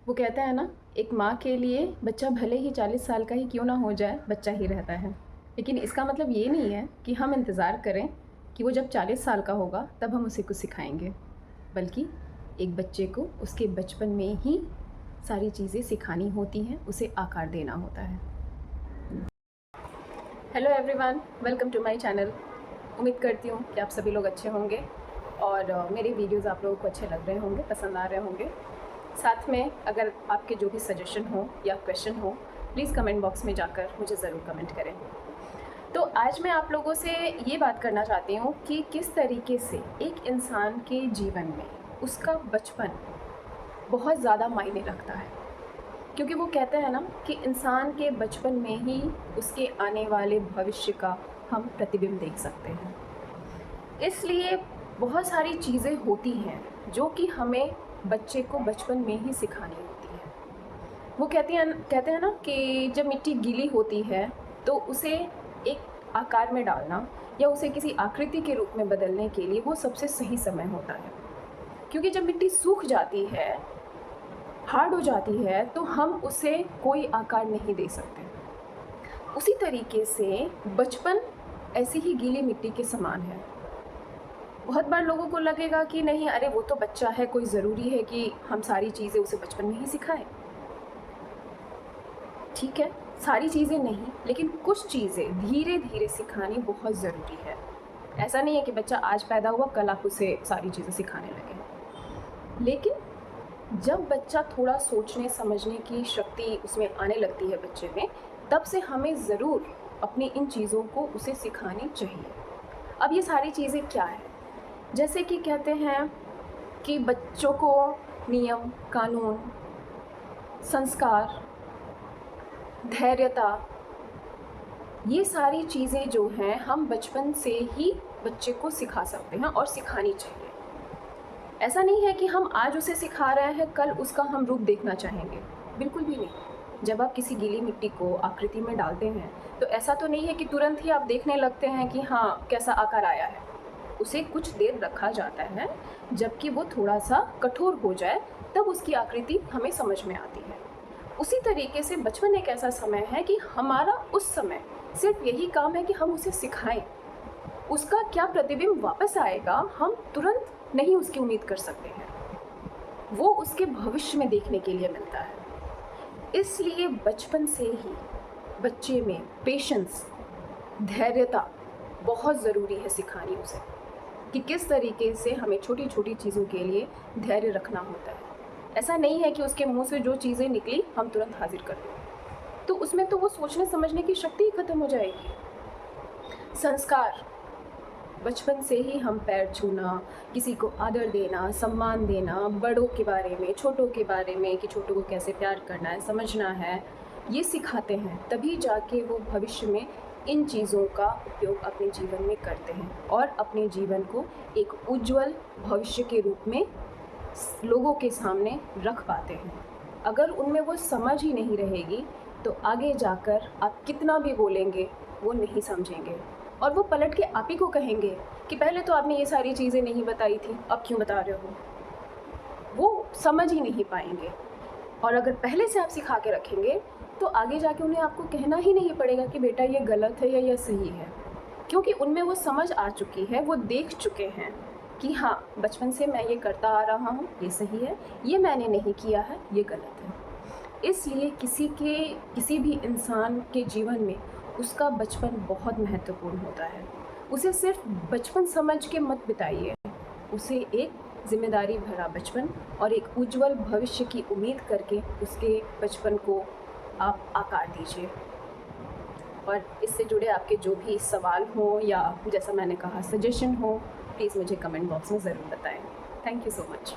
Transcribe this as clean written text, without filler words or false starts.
वो कहता है ना, एक माँ के लिए बच्चा भले ही 40 साल का ही क्यों ना हो जाए, बच्चा ही रहता है। लेकिन इसका मतलब ये नहीं है कि हम इंतज़ार करें कि वो जब 40 साल का होगा तब हम उसे कुछ सिखाएंगे, बल्कि एक बच्चे को उसके बचपन में ही सारी चीज़ें सिखानी होती हैं, उसे आकार देना होता है। Hello everyone, welcome to my channel. उम्मीद करती हूँ कि आप सभी लोग अच्छे होंगे और मेरे वीडियोज़ आप लोगों को अच्छे लग रहे होंगे, पसंद आ रहे होंगे। साथ में अगर आपके जो भी सजेशन हो या क्वेश्चन हो, प्लीज़ कमेंट बॉक्स में जाकर मुझे ज़रूर कमेंट करें। तो आज मैं आप लोगों से ये बात करना चाहती हूँ कि किस तरीके से एक इंसान के जीवन में उसका बचपन बहुत ज़्यादा मायने रखता है। क्योंकि वो कहते हैं ना कि इंसान के बचपन में ही उसके आने वाले भविष्य का हम प्रतिबिंब देख सकते हैं। इसलिए बहुत सारी चीज़ें होती हैं जो कि हमें बच्चे को बचपन में ही सिखानी होती है। वो कहते हैं ना कि जब मिट्टी गीली होती है तो उसे एक आकार में डालना या उसे किसी आकृति के रूप में बदलने के लिए वो सबसे सही समय होता है। क्योंकि जब मिट्टी सूख जाती है, हार्ड हो जाती है, तो हम उसे कोई आकार नहीं दे सकते। उसी तरीके से बचपन ऐसी ही गीली मिट्टी के समान है। बहुत बार लोगों को लगेगा कि नहीं, अरे वो तो बच्चा है, कोई ज़रूरी है कि हम सारी चीज़ें उसे बचपन में ही सिखाएं। ठीक है, सारी चीज़ें नहीं, लेकिन कुछ चीज़ें धीरे धीरे सिखानी बहुत ज़रूरी है। ऐसा नहीं है कि बच्चा आज पैदा हुआ कल आप उसे सारी चीज़ें सिखाने लगे। लेकिन जब बच्चा थोड़ा सोचने समझने की शक्ति उसमें आने लगती है बच्चे में, तब से हमें ज़रूर अपनी इन चीज़ों को उसे सिखानी चाहिए। अब ये सारी चीज़ें क्या है? जैसे कि कहते हैं कि बच्चों को नियम, कानून, संस्कार, धैर्यता, ये सारी चीज़ें जो हैं हम बचपन से ही बच्चे को सिखा सकते हैं और सिखानी चाहिए। ऐसा नहीं है कि हम आज उसे सिखा रहे हैं, कल उसका हम रूप देखना चाहेंगे, बिल्कुल भी नहीं। जब आप किसी गीली मिट्टी को आकृति में डालते हैं तो ऐसा तो नहीं है कि तुरंत ही आप देखने लगते हैं कि हाँ कैसा आकार आया है। उसे कुछ देर रखा जाता है, जबकि वो थोड़ा सा कठोर हो जाए तब उसकी आकृति हमें समझ में आती है। उसी तरीके से बचपन एक ऐसा समय है कि हमारा उस समय सिर्फ यही काम है कि हम उसे सिखाएं। उसका क्या प्रतिबिंब वापस आएगा हम तुरंत नहीं उसकी उम्मीद कर सकते हैं, वो उसके भविष्य में देखने के लिए मिलता है। इसलिए बचपन से ही बच्चे में पेशेंस, धैर्यता बहुत ज़रूरी है सिखानी उसे, कि किस तरीके से हमें छोटी छोटी चीज़ों के लिए धैर्य रखना होता है। ऐसा नहीं है कि उसके मुंह से जो चीज़ें निकली हम तुरंत हाजिर कर दें, तो उसमें तो वो सोचने समझने की शक्ति ही खत्म हो जाएगी। संस्कार, बचपन से ही हम पैर छूना, किसी को आदर देना, सम्मान देना, बड़ों के बारे में, छोटों के बारे में, कि छोटों को कैसे प्यार करना है, समझना है, ये सिखाते हैं। तभी जाके वो भविष्य में इन चीज़ों का उपयोग अपने जीवन में करते हैं और अपने जीवन को एक उज्जवल भविष्य के रूप में लोगों के सामने रख पाते हैं। अगर उनमें वो समझ ही नहीं रहेगी तो आगे जाकर आप कितना भी बोलेंगे वो नहीं समझेंगे और वो पलट के आप ही को कहेंगे कि पहले तो आपने ये सारी चीज़ें नहीं बताई थी, अब क्यों बता रहे हो। वो समझ ही नहीं पाएंगे। और अगर पहले से आप सिखा के रखेंगे तो आगे जाके उन्हें आपको कहना ही नहीं पड़ेगा कि बेटा ये गलत है या ये सही है, क्योंकि उनमें वो समझ आ चुकी है, वो देख चुके हैं कि हाँ बचपन से मैं ये करता आ रहा हूँ, ये सही है, ये मैंने नहीं किया है, ये गलत है। इसलिए किसी भी इंसान के जीवन में उसका बचपन बहुत महत्वपूर्ण होता है। उसे सिर्फ बचपन समझ के मत बिताइए, उसे एक जिम्मेदारी भरा बचपन और एक उज्जवल भविष्य की उम्मीद करके उसके बचपन को आप आकार दीजिए। और इससे जुड़े आपके जो भी सवाल हो या जैसा मैंने कहा सजेशन हो, प्लीज़ मुझे कमेंट बॉक्स में ज़रूर बताएं। Thank you so much.